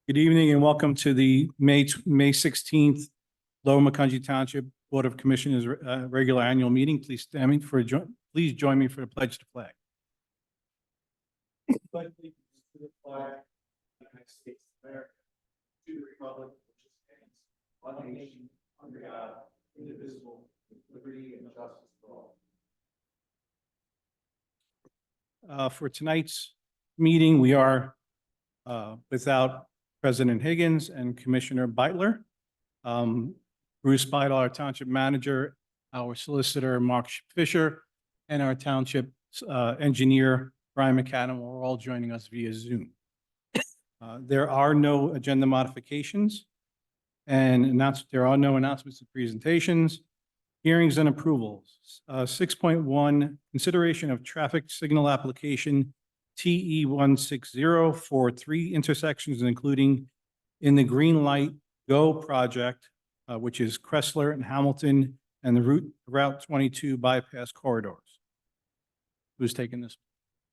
Good evening and welcome to the May 16th Lower Macungie Township Board of Commissioners regular annual meeting. Please please join me for the pledge to flag. Pledge allegiance to the flag of the United States of America, to the republic which stands one nation under God, indivisible, with liberty and justice for all. For tonight's meeting, we are without President Higgins and Commissioner Beitler. Bruce Beidle, our township manager, our solicitor, Mark Fisher, and our township engineer, Brian McAdam, are all joining us via Zoom. There are no agenda modifications and there are no announcements and presentations. Hearings and approvals. 6.1, consideration of traffic signal application TE 160 for 3 intersections, including in the Green Light Go project, which is Kressler and Hamilton, and the Route 22 bypass corridors. Who's taking this?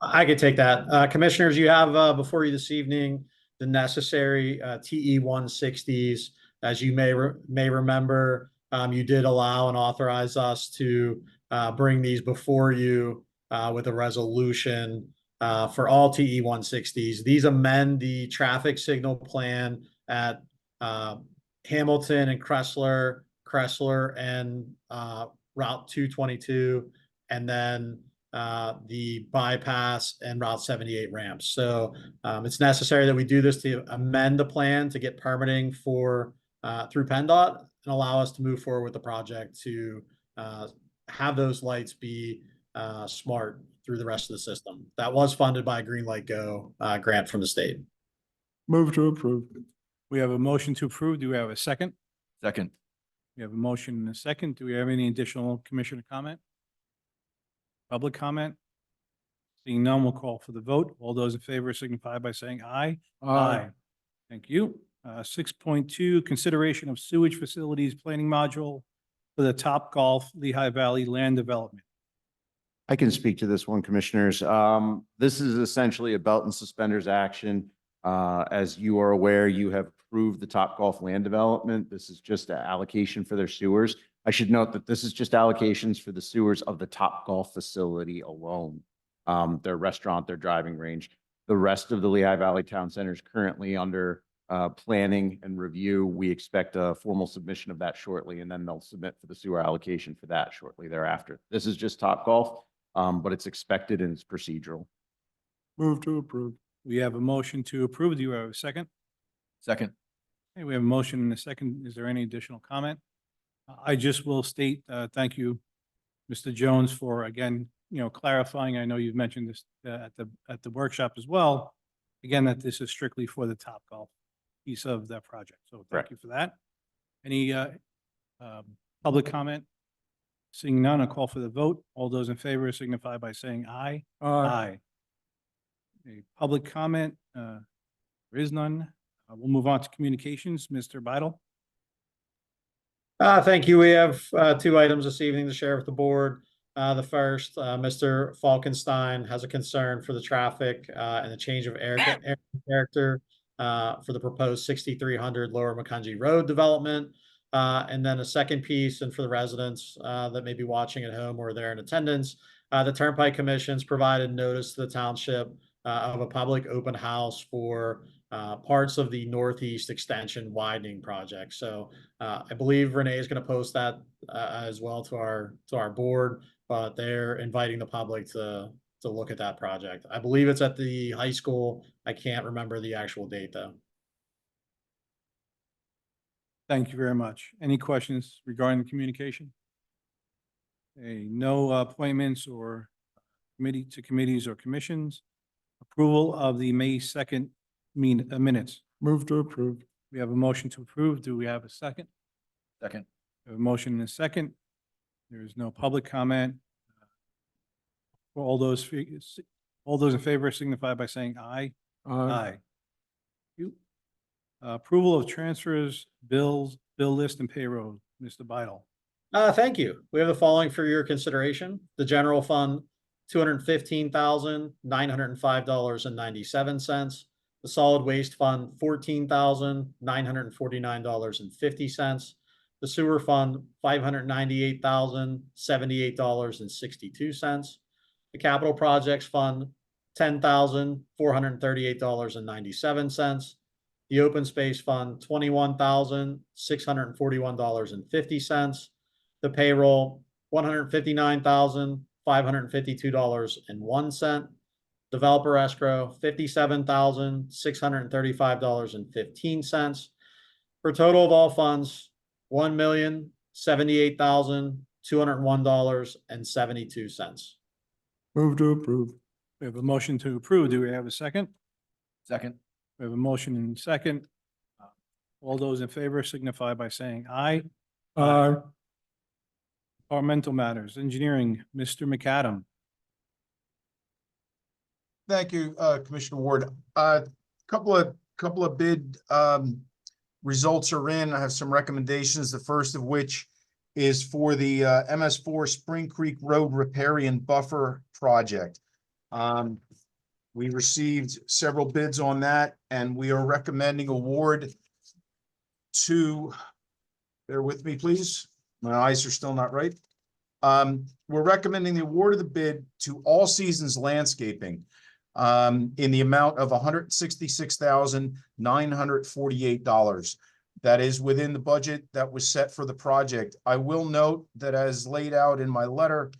I could take that. Commissioners, you have before you this evening the necessary TE 160s. As you may remember, you did allow and authorize us to bring these before you with a resolution for all TE 160s. These amend the traffic signal plan at Hamilton and Kressler and Route 222, and then the bypass and Route 78 ramps. So it's necessary that we do this to amend the plan to get permitting for through PennDOT and allow us to move forward with the project to have those lights be smart through the rest of the system. That was funded by a Green Light Go grant from the state. Move to approve. We have a motion to approve. Do we have a second? Second. We have a motion and a second. Do we have any additional commissioner comment? Public comment? Seeing none, we'll call for the vote. All those in favor signify by saying aye. Aye. Thank you. 6.2, consideration of sewage facilities planning module for the Topgolf Lehigh Valley land development. I can speak to this one, commissioners. This is essentially a belt and suspenders action. As you are aware, you have approved the Topgolf land development. This is just an allocation for their sewers. I should note that this is just allocations for the sewers of the Topgolf facility alone. Their restaurant, their driving range. The rest of the Lehigh Valley Town Center is currently under planning and review. We expect a formal submission of that shortly, and then they'll submit for the sewer allocation for that shortly thereafter. This is just Topgolf, but it's expected and it's procedural. Move to approve. We have a motion to approve. Do you have a second? Second. Okay, we have a motion and a second. Is there any additional comment? I just will state, thank you, Mr. Jones, for again, clarifying. I know you've mentioned this at the workshop as well. Again, that this is strictly for the Topgolf piece of that project. So thank you for that. Any public comment? Seeing none, I'll call for the vote. All those in favor signify by saying aye. Aye. A public comment? There is none. We'll move on to communications. Mr. Beidle. Thank you. We have 2 items this evening to share with the board. The first, Mr. Falkenstein has a concern for the traffic and the change of air character for the proposed 6300 Lower Macungie Road development. And then a second piece, and for the residents that may be watching at home or there in attendance, the Turnpike Commission's provided notice to the township of a public open house for parts of the Northeast Extension widening project. So I believe Renee is going to post that as well to our board, but they're inviting the public to look at that project. I believe it's at the high school. I can't remember the actual date though. Thank you very much. Any questions regarding the communication? No appointments or committees or commissions. Approval of the May 2nd minutes. Move to approve. We have a motion to approve. Do we have a second? Second. We have a motion and a second. There is no public comment. For all those in favor signify by saying aye. Aye. Thank you. Approval of transfers, bills, bill list, and payroll. Mr. Beidle. Thank you. We have the following for your consideration. The general fund, $215,905.97. The solid waste fund, $14,949.50. The sewer fund, $598,078.62. The capital projects fund, $10,438.97. The open space fund, $21,641.50. The payroll, $159,552.01. Developer escrow, $57,635.15. For a total of all funds, $1,078,201.72. Move to approve. We have a motion to approve. Do we have a second? Second. We have a motion and second. All those in favor signify by saying aye. Aye. Departmental matters, engineering, Mr. McAdam. Thank you, Commissioner Ward. Couple of bid results are in. I have some recommendations, the first of which is for the MS4 Spring Creek Road Riparian Buffer Project. We received several bids on that, and we are recommending award to, bear with me, please. My eyes are still not right. We're recommending the award of the bid to All Seasons Landscaping in the amount of $166,948. That is within the budget that was set for the project. I will note that as laid out in my letter,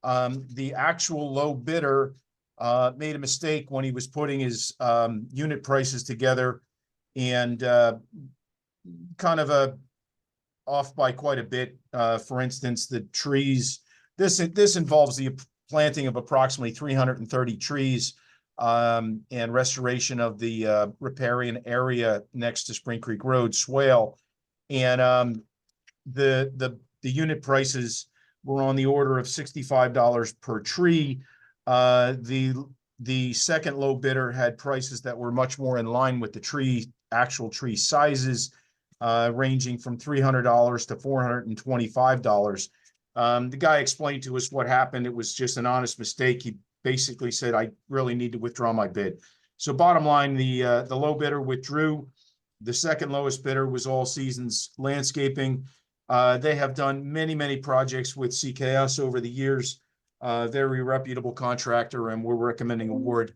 the actual low bidder made a mistake when he was putting his unit prices together, and kind of off by quite a bit. For instance, the trees, this involves the planting of approximately 330 trees and restoration of the riparian area next to Spring Creek Road swale. And the unit prices were on the order of $65 per tree. The second low bidder had prices that were much more in line with the actual tree sizes, ranging from $300 to $425. The guy explained to us what happened. It was just an honest mistake. He basically said, I really need to withdraw my bid. So bottom line, the low bidder withdrew. The second lowest bidder was All Seasons Landscaping. They have done many projects with CKS over the years. Very reputable contractor, and we're recommending award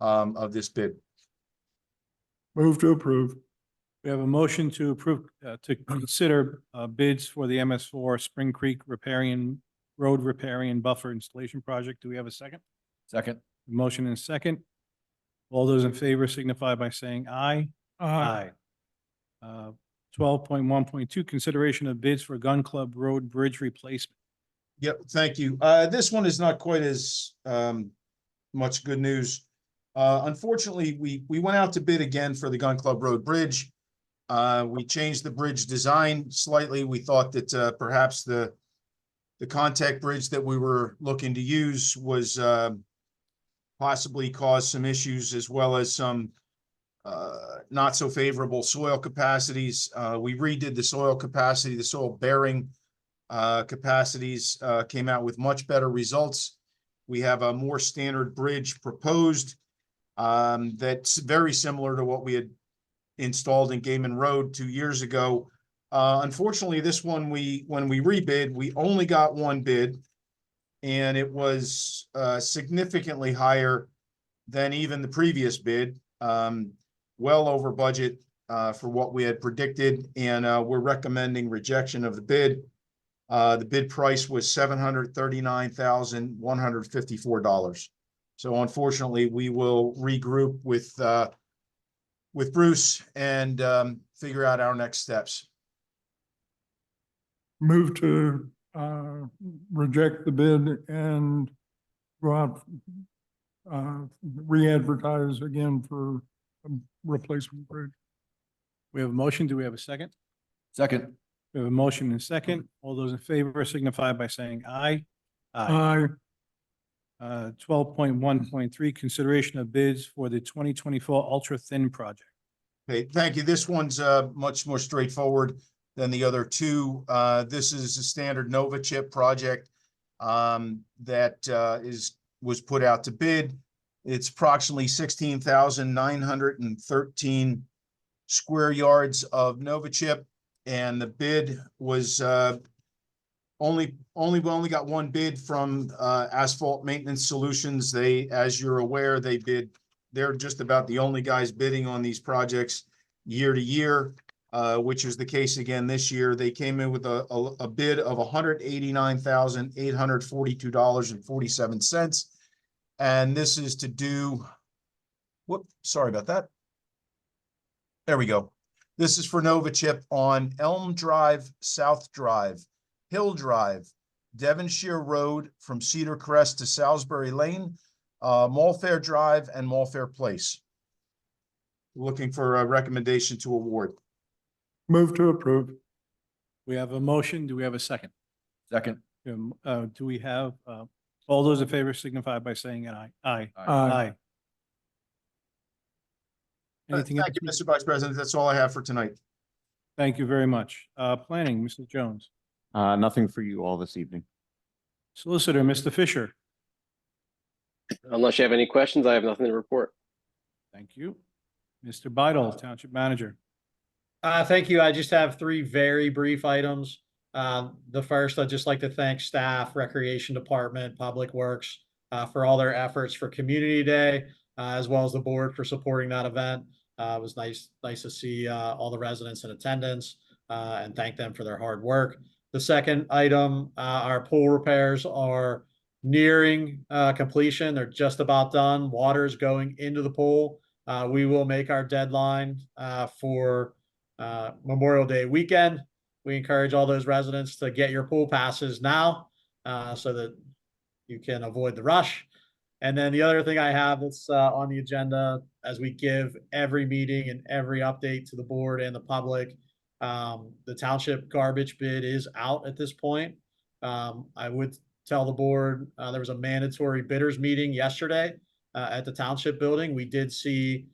of this bid. Move to approve. We have a motion to approve, to consider bids for the MS4 Spring Creek Road Riparian Buffer Installation Project. Do we have a second? Second. Motion and second. All those in favor signify by saying aye. Aye. 12.1.2, consideration of bids for Gun Club Road Bridge replacement. Yep, thank you. This one is not quite as much good news. Unfortunately, we went out to bid again for the Gun Club Road Bridge. We changed the bridge design slightly. We thought that perhaps the contact bridge that we were looking to use was possibly caused some issues, as well as some not so favorable soil capacities. We redid the soil capacity, the soil bearing capacities came out with much better results. We have a more standard bridge proposed that's very similar to what we had installed in Gaiman Road 2 years ago. Unfortunately, this one, when we rebid, we only got one bid, and it was significantly higher than even the previous bid, well over budget for what we had predicted, and we're recommending rejection of the bid. The bid price was $739,154. So unfortunately, we will regroup with Bruce and figure out our next steps. Move to reject the bid and go out, re-advertise again for a replacement bridge. We have a motion. Do we have a second? Second. We have a motion and second. All those in favor signify by saying aye. Aye. 12.1.3, consideration of bids for the 2024 ultra thin project. Okay, thank you. This one's much more straightforward than the other two. This is a standard Nova chip project that was put out to bid. It's approximately 16,913 square yards of Nova chip, and the bid was we only got one bid from Asphalt Maintenance Solutions. They, as you're aware, they're just about the only guys bidding on these projects year to year, which is the case again this year. They came in with a bid of $189,842.47. And this is to do, sorry about that. There we go. This is for Nova chip on Elm Drive, South Drive, Hill Drive, Devonshire Road from Cedar Crest to Salisbury Lane, Malfair Drive, and Malfair Place. Looking for a recommendation to award. Move to approve. We have a motion. Do we have a second? Second. Do we have, all those in favor signify by saying aye. Aye. Aye. Anything else? Thank you, Mr. Vice President. That's all I have for tonight. Thank you very much. Planning, Mrs. Jones. Nothing for you all this evening. Solicitor, Mr. Fisher. Unless you have any questions, I have nothing to report. Thank you. Mr. Beidle, Township Manager. Thank you. I just have three very brief items. The first, I'd just like to thank staff, Recreation Department, Public Works, for all their efforts for Community Day, as well as the board for supporting that event. It was nice to see all the residents in attendance and thank them for their hard work. The second item, our pool repairs are nearing completion. They're just about done. Water's going into the pool. We will make our deadline for Memorial Day weekend. We encourage all those residents to get your pool passes now so that you can avoid the rush. And then the other thing I have that's on the agenda, as we give every meeting and every update to the board and the public, the township garbage bid is out at this point. I would tell the board there was a mandatory bidders meeting yesterday at the township building. We did see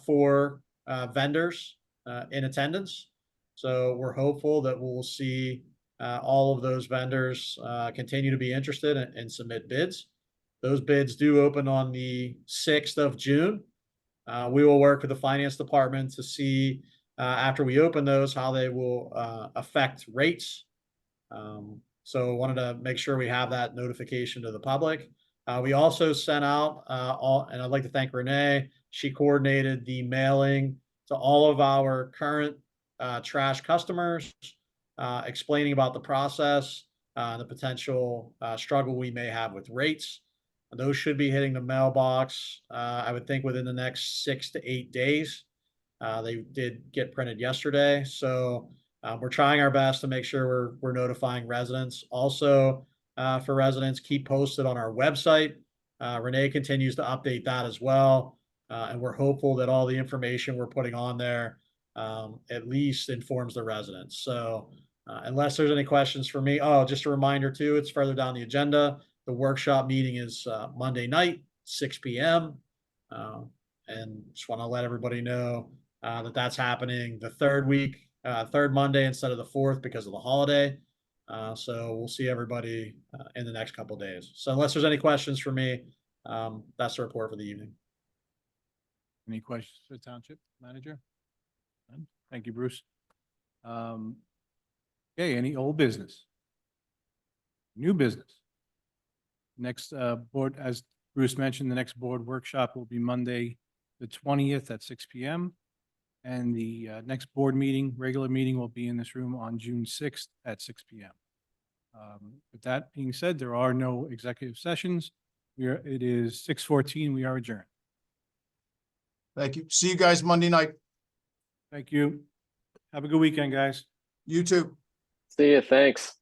4 vendors in attendance. So we're hopeful that we'll see all of those vendors continue to be interested and submit bids. Those bids do open on the 6th of June. We will work with the finance department to see after we open those how they will affect rates. So wanted to make sure we have that notification to the public. We also sent out and I'd like to thank Renee. She coordinated the mailing to all of our current trash customers, explaining about the process, the potential struggle we may have with rates. Those should be hitting the mailbox, I would think within the next 6 to 8 days. They did get printed yesterday. So we're trying our best to make sure we're notifying residents. Also, for residents, keep posted on our website. Renee continues to update that as well. And we're hopeful that all the information we're putting on there at least informs the residents. So unless there's any questions for me, just a reminder too, it's further down the agenda. The workshop meeting is Monday night, 6 p.m. And just want to let everybody know that that's happening the third Monday instead of the 4th because of the holiday. So we'll see everybody in the next couple of days. So unless there's any questions for me, that's the report for the evening. Any questions for the Township Manager? None? Thank you, Bruce. Okay, any old business? New business? Next board, as Bruce mentioned, the next board workshop will be Monday, the 20th at 6 p.m. And the next board meeting, regular meeting, will be in this room on June 6th at 6 p.m. With that being said, there are no executive sessions. It is 6:14. We are adjourned. Thank you. See you guys Monday night. Thank you. Have a good weekend, guys. You too. See you. Thanks.